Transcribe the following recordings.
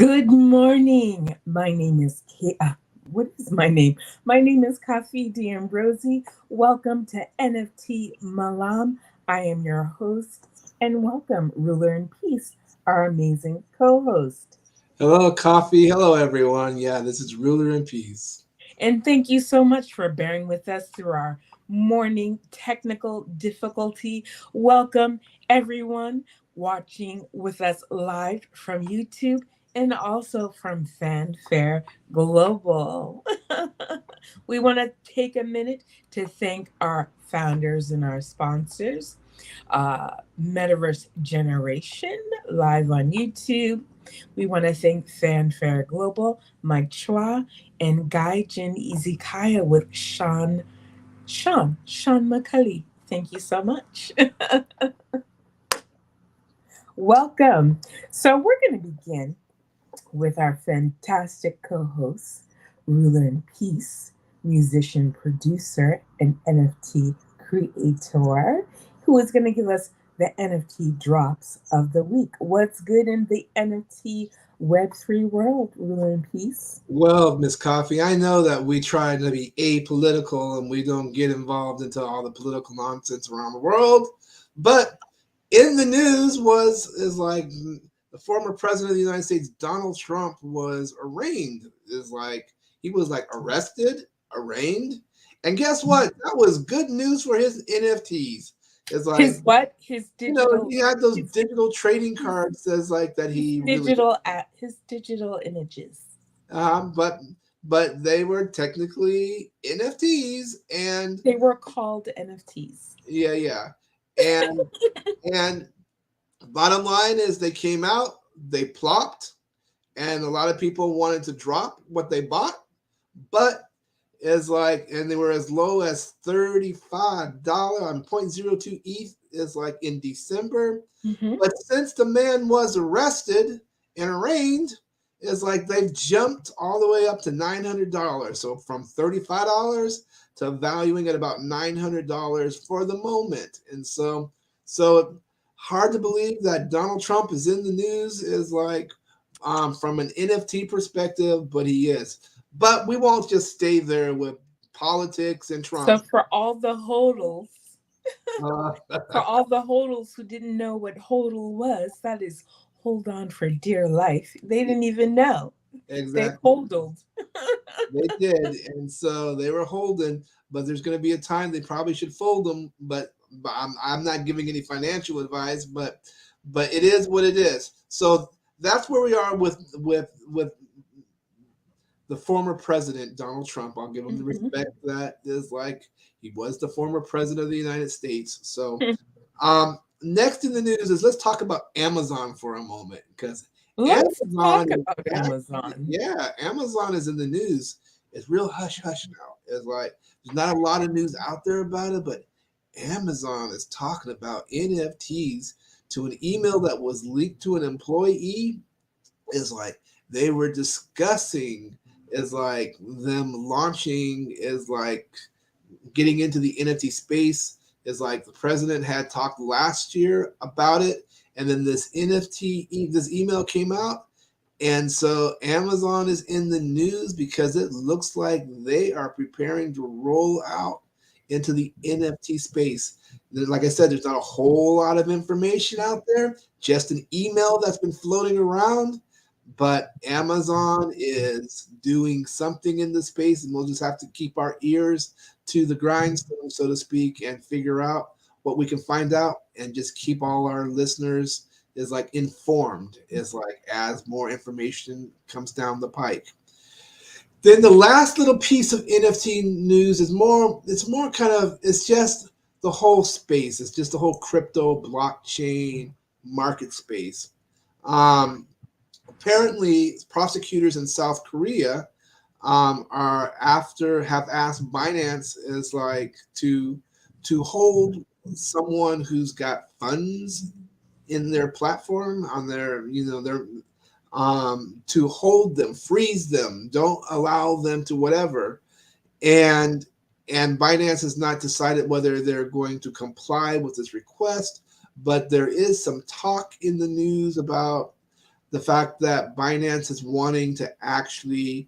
Good morning. My name is what is my name? My name is Kafi D'Ambrosi. Welcome to NFT Malam. I am your host, and welcome, Ruler in Peace, our amazing co-host. Hello, coffee. Hello, everyone. Yeah, this is Ruler in Peace. And thank you so much for bearing with us through our morning technical difficulty. Welcome, everyone, watching with us live from YouTube and also from Fanfare Global. We want to take a minute to thank our founders and our sponsors. Metaverse Generation live on YouTube. We want to thank Fanfare Global, Mike Chua, and Gaijin Izikaya with Sean McCully. Thank you so much. Welcome. So we're going to begin with our fantastic co-host, Ruler in Peace, musician, producer, and NFT creator, who is going to give us the NFT drops of the week. What's good in the NFT Web3 world, Ruler in Peace? Well, Miss Coffee, I know that we try to be apolitical and we don't get involved into all the political nonsense around the world. But in the news is like the former president of the United States, Donald Trump, was arraigned. Is like he was like arrested, arraigned, and guess what? That was good news for his NFTs. It's like His what? His digital he had those his, digital trading his, cards. Says like that his he really digital at his digital images. but they were technically NFTs, and They were called NFTs. yeah, and and bottom line is they came out, they plopped, and a lot of people wanted to drop what they bought, but is like, and they were as low as $35 on 0.02 ETH is like in December. Mm-hmm. But since the man was arrested and arraigned, it's like they've jumped all the way up to $900. So from $35 to valuing at about $900 for the moment. And so hard to believe that Donald Trump is in the news is like from an NFT perspective, but he is. But we won't just stay there with politics and So Trump. Uh, for all the hodls who didn't know what hodl was, that is hold on for dear life. They didn't even know. They exactly. hodled. They did, and so they were holding. But there's going to be a time they probably should fold them. But I'm not giving any financial advice. But it is what it is. So that's where we are with the former president Donald Trump. I'll give him the Mhm. respect that is like he was the former president of the United States. So next in the news is let's talk about Amazon for a moment because Let's Amazon talk is about Amazon. yeah, Amazon is in the news. It's real hush hush now. It's like there's not a lot of news out there about it, but Amazon is talking about NFTs to an email that was leaked to an employee. Is like they were discussing is like them launching is like getting into the NFT space. Is like the president had talked last year about it, and then this email came out, and so Amazon is in the news because it looks like they are preparing to roll out into the NFT space. Like I said, there's not a whole lot of information out there, just an email that's been floating around. But Amazon is doing something in the space, and we'll just have to keep our ears to the grindstone, so to speak, and figure out what we can find out, and just keep all our listeners is like informed is like as more information comes down the pike. Then the last little piece of NFT news is more it's more kind of it's just the whole space. It's just the whole crypto blockchain market space. Um, Apparently prosecutors in South Korea are after have asked Binance is like to hold someone who's got funds in their platform on their their to hold them, freeze them, don't allow them to whatever, and Binance has not decided whether they're going to comply with this request, but there is some talk in the news about the fact that Binance is wanting to actually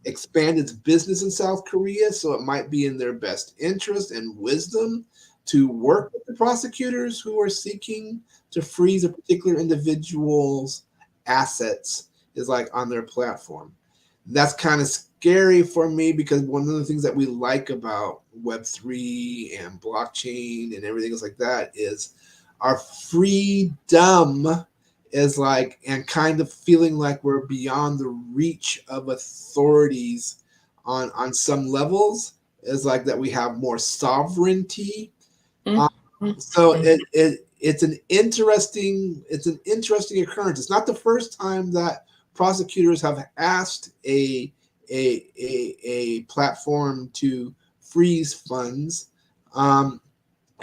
expand its business in South Korea, so it might be in their best interest and wisdom to work with the prosecutors who are seeking to freeze a particular individual's assets is like on their platform. That's kind of scary for me because one of the things that we like about Web3 and blockchain and everything else like that is our freedom is like, and kind of feeling like we're beyond the reach of authorities on some levels is like that we have more sovereignty. um, so Mm-hmm. it's an interesting occurrence. It's not the first time that prosecutors have asked a platform to freeze funds. um,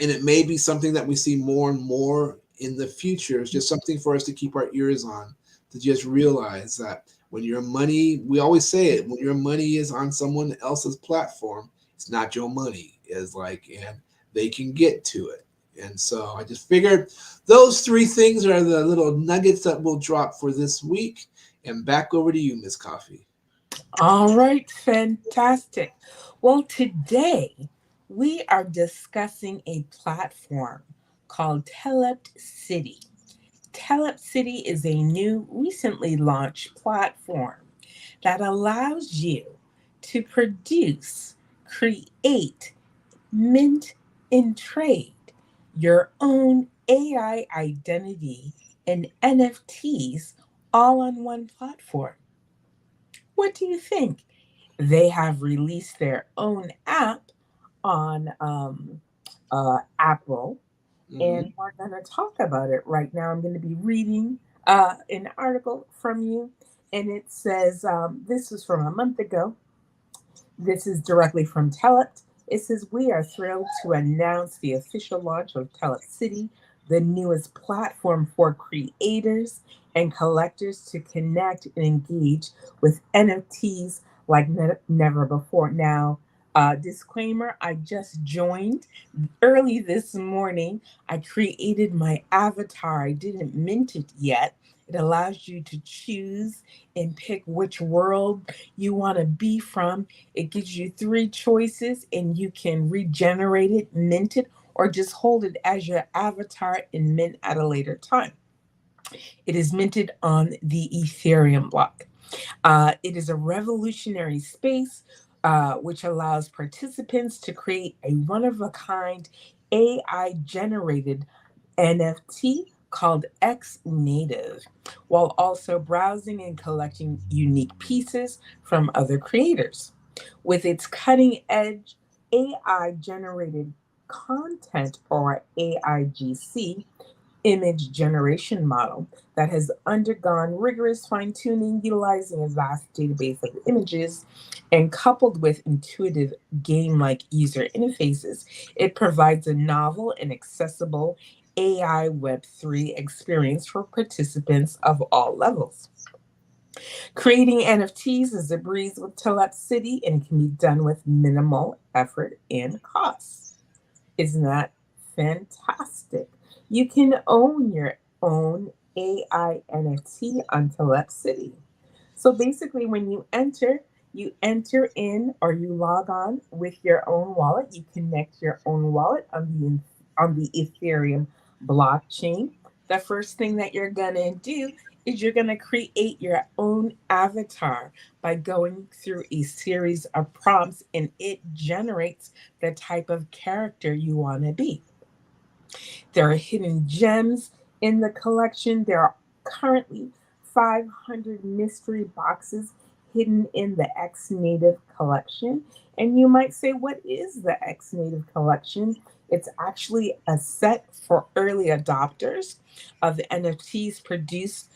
and it may be something that we see more and more in the future. It's just something for us to keep our ears on, to just realize that when your money, we always say it, when your money is on someone else's platform, it's not your money. Is like, and they can get to it. And so I just figured those three things are the little nuggets that we'll drop for this week. And back over to you, Miss Coffee. All right, fantastic. Well, today we are discussing a platform called Telep City. Telep City is a new, recently launched platform that allows you to produce, create, mint, and trade your own AI identity and NFTs all on one platform. What do you think? They have released their own app on Apple, and Mm-hmm. we're going to talk about it right now. I'm going to be reading an article from you, and it says this is from a month ago. This is directly from Telep. It says, "We are thrilled to announce the official launch of Telep City, the newest platform for creators and collectors to connect and engage with NFTs like never before." Now, disclaimer, I just joined early this morning. I created my avatar. I didn't mint it yet. It allows you to choose and pick which world you want to be from. It gives you three choices and you can regenerate it, mint it, or just hold it as your avatar and mint at a later time. It is minted on the Ethereum block. It is a revolutionary space which allows participants to create a one of a kind AI generated NFT called X Native, while also browsing and collecting unique pieces from other creators. With its cutting edge AI generated content, or AIGC, image generation model that has undergone rigorous fine tuning utilizing a vast database of images and coupled with intuitive game like user interfaces, it provides a novel and accessible AI Web3 experience for participants of all levels. Creating NFTs is a breeze with Telep City and can be done with minimal effort and costs. Isn't that fantastic? You can own your own AI NFT on Telep City. So basically, when you enter in or you log on with your own wallet. You connect your own wallet on the Ethereum blockchain. The first thing that you're gonna do is you're gonna create your own avatar by going through a series of prompts, and it generates the type of character you want to be. There are hidden gems in the collection. There are currently 500 mystery boxes hidden in the X Native collection. And you might say, what is the X Native collection? It's actually a set for early adopters of the NFTs produced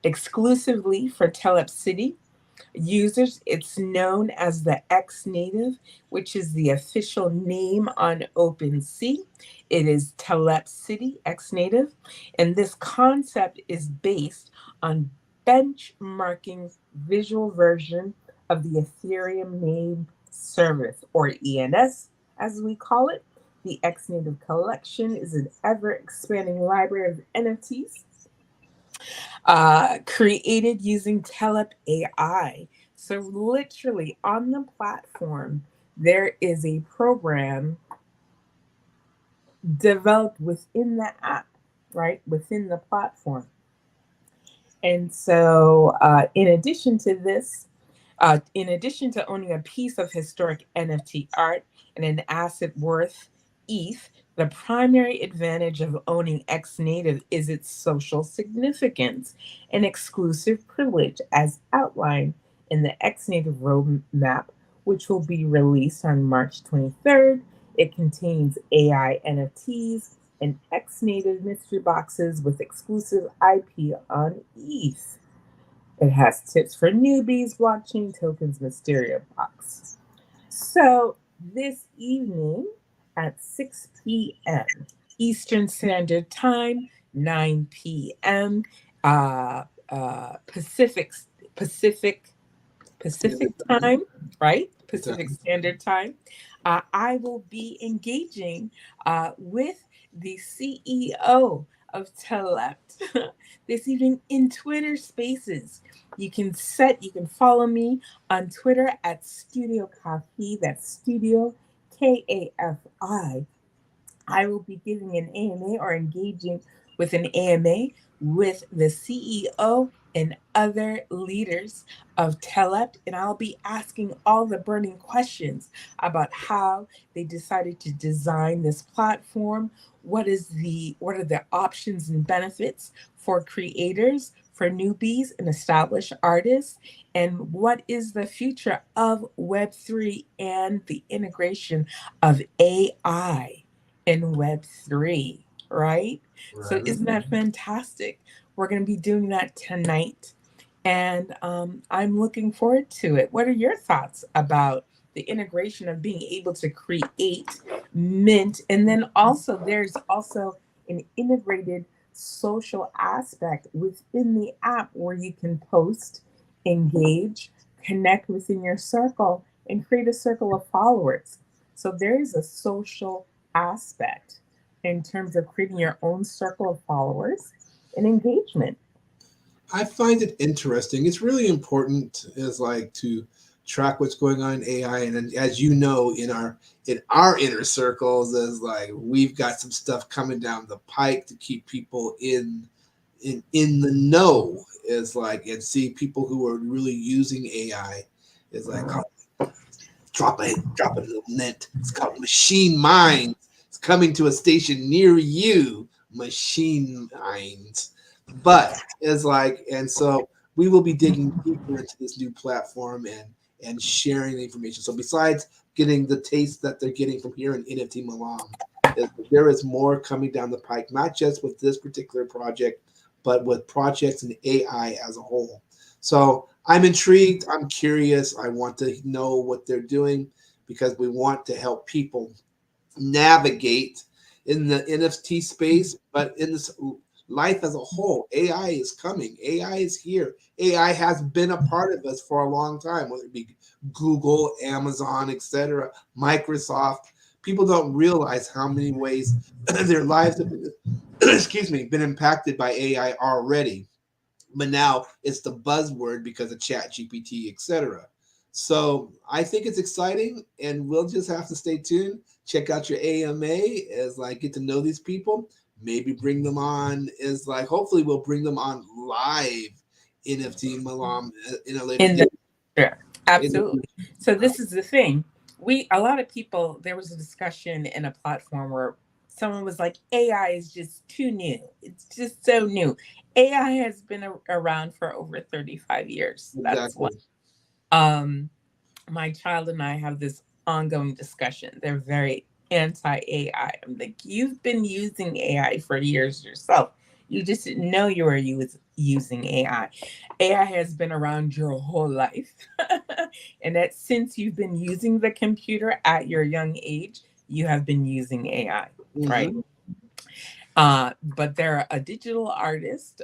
exclusively for Telep City users. It's known as the X Native, which is the official name on OpenSea. It is Telep City X Native, and this concept is based on benchmarking visual version of the Ethereum name service, or ENS as we call it. The X Native collection is an ever expanding library of NFTs created using Telep AI. So, literally on the platform, there is a program developed within the app, right? Within the platform. And so, in addition to owning a piece of historic NFT art and an asset worth ETH, the primary advantage of owning X Native is its social significance and exclusive privilege, as outlined in the X Native roadmap, which will be released on March 23rd. It contains AI NFTs and X Native mystery boxes with exclusive IP on ETH. It has tips for newbies, blockchain tokens, Mysterio box. So this evening at 6 p.m. Eastern Standard Time, 9 p.m. Uh, Pacific Pacific Pacific Standard time. time, right? Good Pacific time. Standard Time. I will be engaging with the CEO of Telept this evening in Twitter Spaces. You can follow me on Twitter at Studio Kafi. That's Studio KAFI. I will be giving an AMA or engaging with an AMA with the CEO and other leaders of Telept, and I'll be asking all the burning questions about how they decided to design this platform. What are the options and benefits for creators, for newbies and established artists, and what is the future of Web3 and the integration of AI in Web3, right? So Right. isn't that fantastic? We're going to be doing that tonight. And I'm looking forward to it. What are your thoughts about the integration of being able to create mint? And then also, there's also an integrated social aspect within the app where you can post, engage, connect within your circle, and create a circle of followers. So there is a social aspect in terms of creating your own circle of followers and engagement. I find it interesting. It's really important is like to track what's going on in AI, and then, as you know, in our inner circles, is like we've got some stuff coming down the pike to keep people in the know. Is like and see people who are really using AI. Is like drop a little net. It's called machine minds. It's coming to a station near you. Machine minds. But it's like, and so we will be digging deeper into this new platform and sharing the information. So besides getting the taste that they're getting from here in NFT Malam, there is more coming down the pike, not just with this particular project, but with projects in AI as a whole. So I'm intrigued. I'm curious. I want to know what they're doing because we want to help people navigate in the NFT space, but in this life as a whole. AI is coming. AI is here. AI has been a part of us for a long time, whether it be Google, Amazon, etc., Microsoft. People don't realize how many ways their lives have been, excuse me, been impacted by AI already, but now it's the buzzword because of Chat GPT, etc. So I think it's exciting, and we'll just have to stay tuned. Check out your AMA as like get to know these people. Maybe bring them on is like hopefully we'll bring them on live NFT Malam in a later In date. the future. In the Absolutely. future. So this is the thing. A lot of people, there was a discussion in a platform where someone was like, AI is just too new. It's just so new. AI has been around for over 35 years. That's one. Exactly. Um, my child and I have this ongoing discussion. They're very anti AI. I'm like, you've been using AI for years yourself. You just didn't know you were using AI. AI has been around your whole life. And that since you've been using the computer at your young age, you have been using AI, right? Hmm. But they're a digital artist.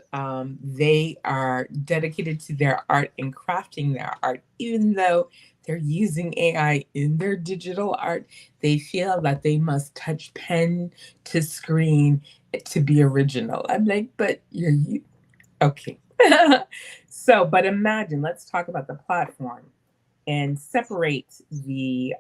They are dedicated to their art and crafting their art, even though they're using AI in their digital art. They feel that they must touch pen to screen to be original. I'm like, but Okay. So, but imagine, let's talk about the platform and separate the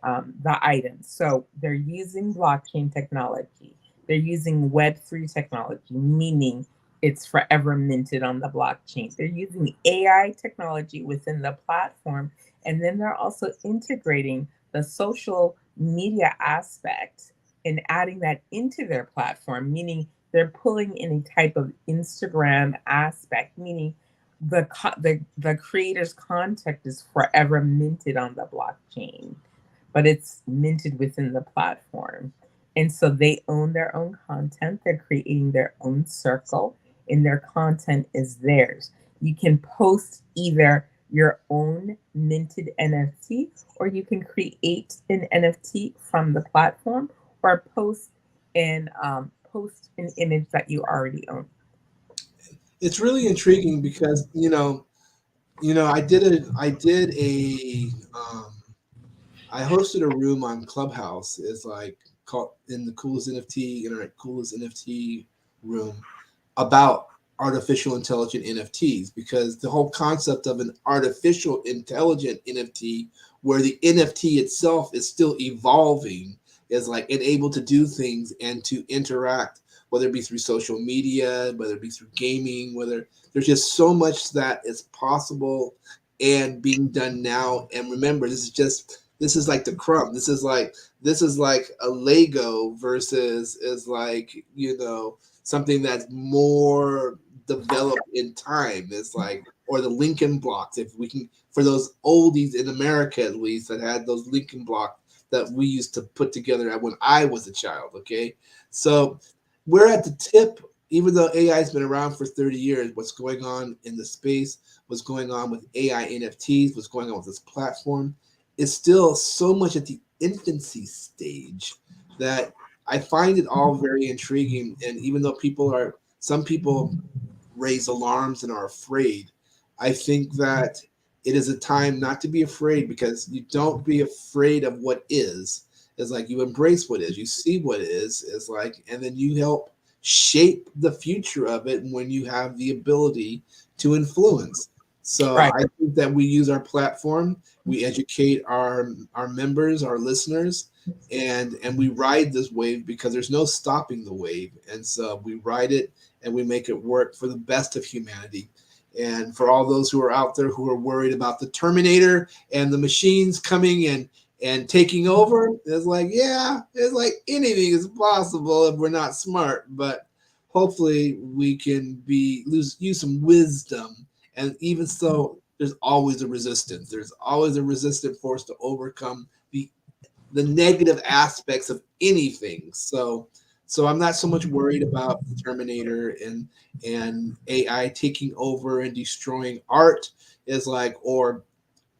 items. So they're using blockchain technology. They're using Web3 technology, meaning it's forever minted on the blockchain. They're using AI technology within the platform, and then they're also integrating the social media aspect and adding that into their platform, meaning they're pulling in a type of Instagram aspect, meaning the creator's content is forever minted on the blockchain, but it's minted within the platform. And so they own their own content. They're creating their own circle, and their content is theirs. You can post either your own minted NFT, or you can create an NFT from the platform, or post an image that you already own. It's really intriguing because I hosted a room on Clubhouse. It's like called in the coolest NFT internet coolest NFT room about artificial intelligent NFTs, because the whole concept of an artificial intelligent NFT where the NFT itself is still evolving is like and able to do things and to interact, whether it be through social media, whether it be through gaming, whether there's just so much that is possible and being done now. And remember, this is like the crumb. This is like a Lego versus is like, something that's more developed in time. It's like, or the Lincoln blocks, if we can, for those oldies in America at least that had those Lincoln blocks that we used to put together when I was a child. Okay, so we're at the tip. Even though AI has been around for 30 years, what's going on in the space, what's going on with AI NFTs, what's going on with this platform, is still so much at the infancy stage that I find it all very intriguing. And even though some people raise alarms and are afraid, I think that it is a time not to be afraid, because you don't be afraid of what is. It's like you embrace what is, you see what is like, and then you help shape the future of it when you have the ability to influence. So Right. I think that we use our platform, we educate our members, our listeners, and we ride this wave because there's no stopping the wave. And so we ride it and we make it work for the best of humanity. And for all those who are out there who are worried about the Terminator and the machines coming and taking over, it's like, yeah, it's like anything is possible if we're not smart. But hopefully we can use some wisdom. And even so, there's always a resistance. There's always a resistant force to overcome the negative aspects of anything. So I'm not so much worried about the Terminator and AI taking over and destroying art, is like, or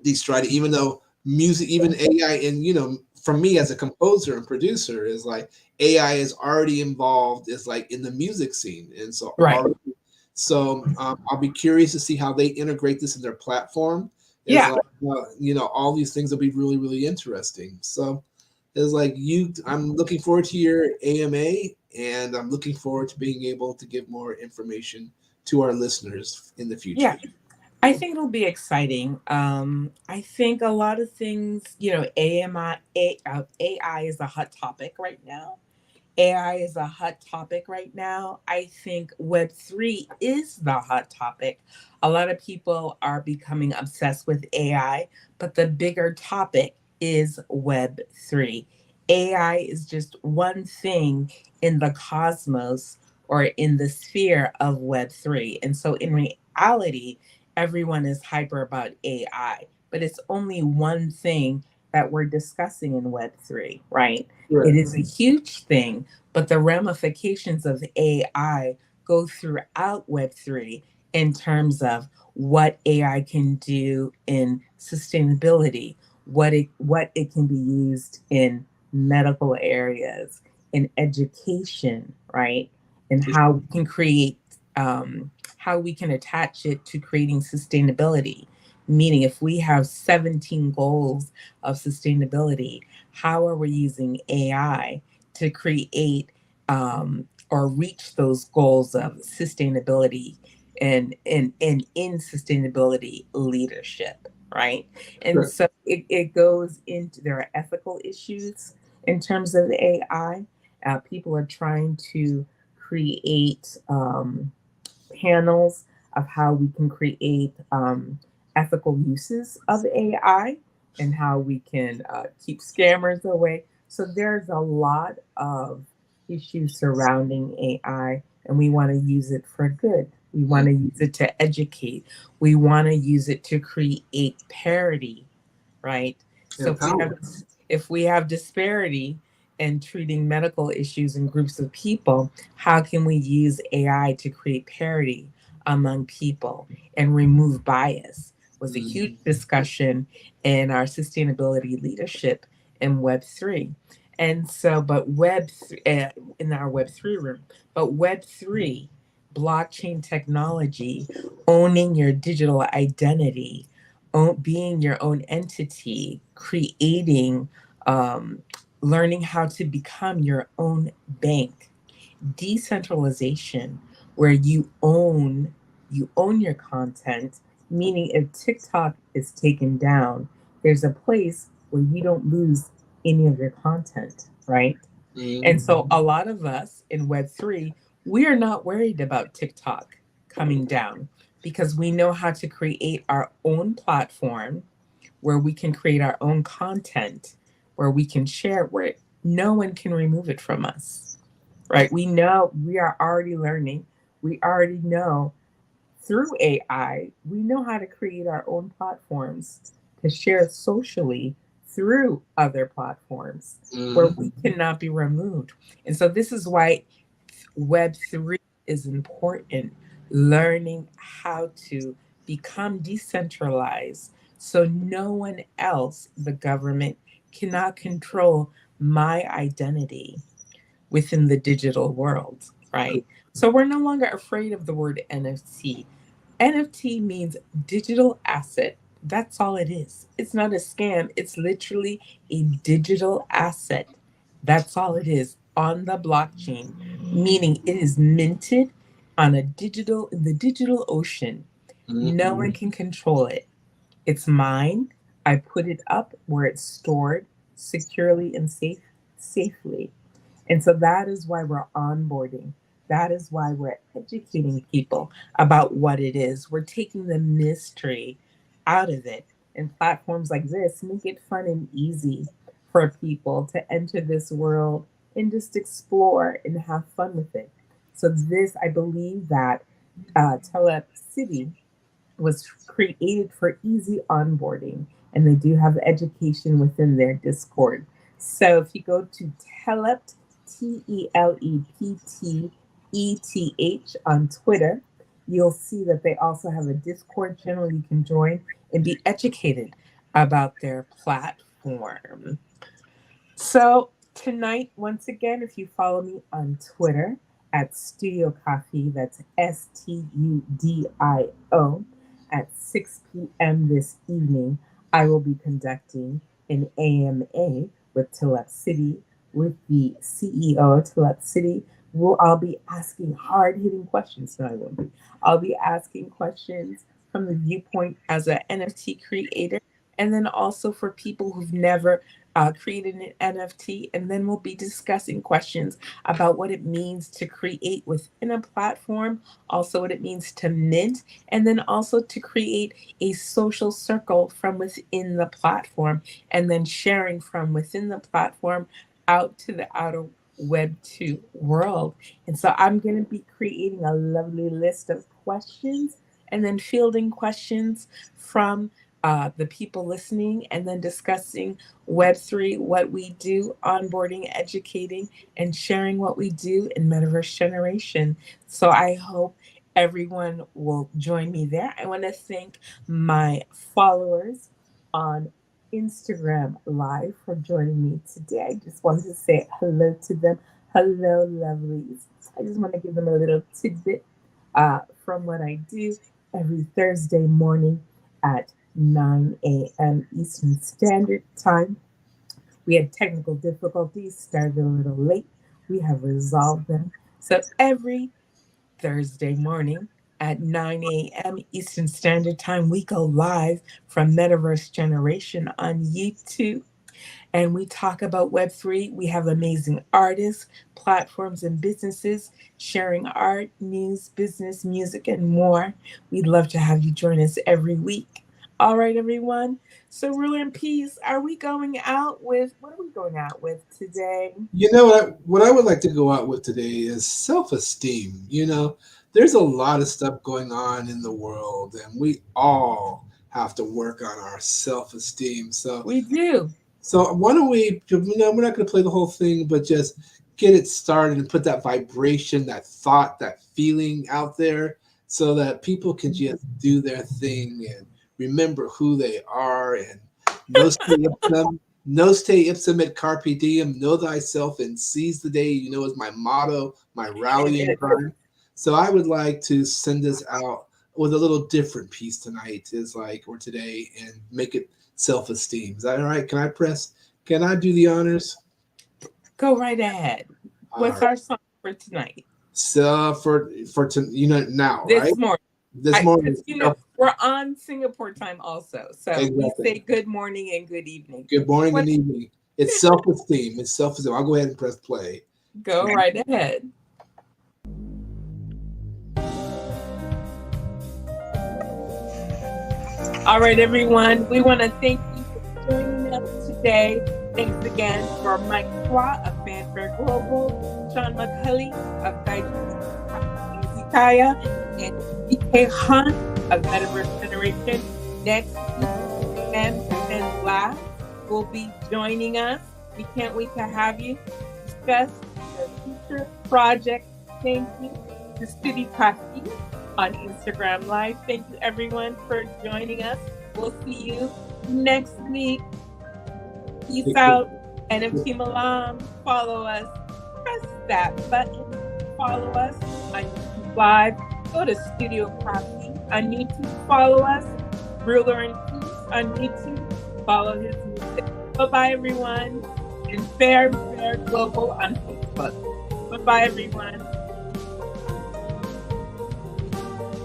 destroy it, even though music, even AI, and for me as a composer and producer, is like AI is already involved, is like in the music scene. And so Right. already, so I'll be curious to see how they integrate this in their platform. Is Yeah. like, all these things will be really, really interesting. So it's like I'm looking forward to your AMA, and I'm looking forward to being able to give more information to our listeners in the future. Yeah. I think it'll be exciting. I think a lot of things, AI is a hot topic right now. AI is a hot topic right now. I think Web3 is the hot topic. A lot of people are becoming obsessed with AI, but the bigger topic is Web3. AI is just one thing in the cosmos or in the sphere of Web3. And so in reality, everyone is hyper about AI, but it's only one thing that we're discussing in Web3, right? It Right. is a huge thing, but the ramifications of AI go throughout Web3 in terms of what AI can do in sustainability, what it can be used in medical areas, in education, right? And how we can create, how we can attach it to creating sustainability. Meaning, if we have 17 goals of sustainability, how are we using AI to create or reach those goals of sustainability? and in sustainability leadership, right? And Sure. so it goes into, there are ethical issues in terms of AI. People are trying to create panels of how we can create ethical uses of AI and how we can keep scammers away. So there's a lot of issues surrounding AI, and we want to use it for good. We want to use it to educate. We want to use it to create parity, right? So Empower. if we have disparity in treating medical issues in groups of people, how can we use AI to create parity among people and remove bias? Was a huge discussion in our sustainability leadership in Web3. And so, in our Web3 room, but Web3, blockchain technology, owning your digital identity, being your own entity, creating, um, learning how to become your own bank, decentralization, where you own your content, meaning if TikTok is taken down, there's a place where you don't lose any of your content, right? And so a lot of us in Web3, we are not worried about TikTok coming down because we know how to create our own platform where we can create our own content, where we can share it, where no one can remove it from us, right? We know, we are already learning. We already know through AI, we know how to create our own platforms to share socially through other platforms where we cannot be removed. And so this is why Web3 is important, learning how to become decentralized so no one else, the government, cannot control my identity within the digital world, right? So we're no longer afraid of the word NFT. NFT means digital asset. That's all it is. It's not a scam. It's literally a digital asset. That's all it is on the blockchain, meaning it is minted on in the digital ocean. No one can control it. It's mine. I put it up where it's stored securely and safely. And so that is why we're onboarding. That is why we're educating people about what it is. We're taking the mystery out of it. And platforms like this make it fun and easy for people to enter this world and just explore and have fun with it. So, this, I believe that Telep City was created for easy onboarding, and they do have education within their Discord. So if you go to Telept, TELEPTETH on Twitter, you'll see that they also have a Discord channel you can join and be educated about their platform. So tonight, once again, if you follow me on Twitter at Studio Coffee, that's STUDIO, at 6 p.m. this evening, I will be conducting an AMA with Telep City, with the CEO of Telep City. I'll be asking hard hitting questions. No, I won't be. I'll be asking questions from the viewpoint as an NFT creator, and then also for people who've never created an NFT, and then we'll be discussing questions about what it means to create within a platform, also what it means to mint, and then also to create a social circle from within the platform, and then sharing from within the platform out to the outer Web 2 world. And so I'm going to be creating a lovely list of questions and then fielding questions from the people listening, and then discussing Web3, what we do, onboarding, educating, and sharing what we do in Metaverse Generation. So I hope everyone will join me there. I want to thank my followers on Instagram Live for joining me today. I just wanted to say hello to them. Hello, lovelies. I just want to give them a little tidbit from what I do every Thursday morning at 9 a.m. Eastern Standard Time. We had technical difficulties, started a little late. We have resolved them. So every Thursday morning, at 9 a.m. Eastern Standard Time. We go live from Metaverse Generation on YouTube. And we talk about Web3. We have amazing artists, platforms, and businesses sharing art, news, business, music, and more. We'd love to have you join us every week. All right, everyone. So, Ruler and Peace, what are we going out with today? You know what I would like to go out with today is self-esteem. There's a lot of stuff going on in the world, and we all have to work on our self-esteem. We do. So why don't we, we're not going to play the whole thing, but just get it started and put that vibration, that thought, that feeling out there so that people can just do their thing and remember who they are. And noste ipsum et carpe diem, know thyself and seize the day, is my motto, my rallying cry. So I would like to send us out with a little different piece tonight, or today, and make it self-esteem. Is that all right? Can I do the honors? Go right ahead. What's our song for tonight? So now, this right? Morning. This morning. We're on Singapore time also. So exactly. We say good morning and good evening. Good morning and evening. It's self-esteem. It's self-esteem. I'll go ahead and press play. Go right ahead. All right, everyone. We want to thank you for joining us today. Thanks again for Mike Chua of Fanfare Global, McCully of Gaijin, and BK Hunt of Metaverse Generation. Next week, and Laugh will be joining us. We can't wait to have you discuss your future project. Thank you to Studio Crafty on Instagram Live. Thank you, everyone, for joining us. We'll see you next week. Peace out. NFT Malam. Follow us. Press that button. Follow us on YouTube Live. Go to Studio Crafty on YouTube. Follow us. Ruler and Peace on YouTube. Follow his music. Bye-bye, everyone. And Fair Global on Facebook. Bye-bye, everyone.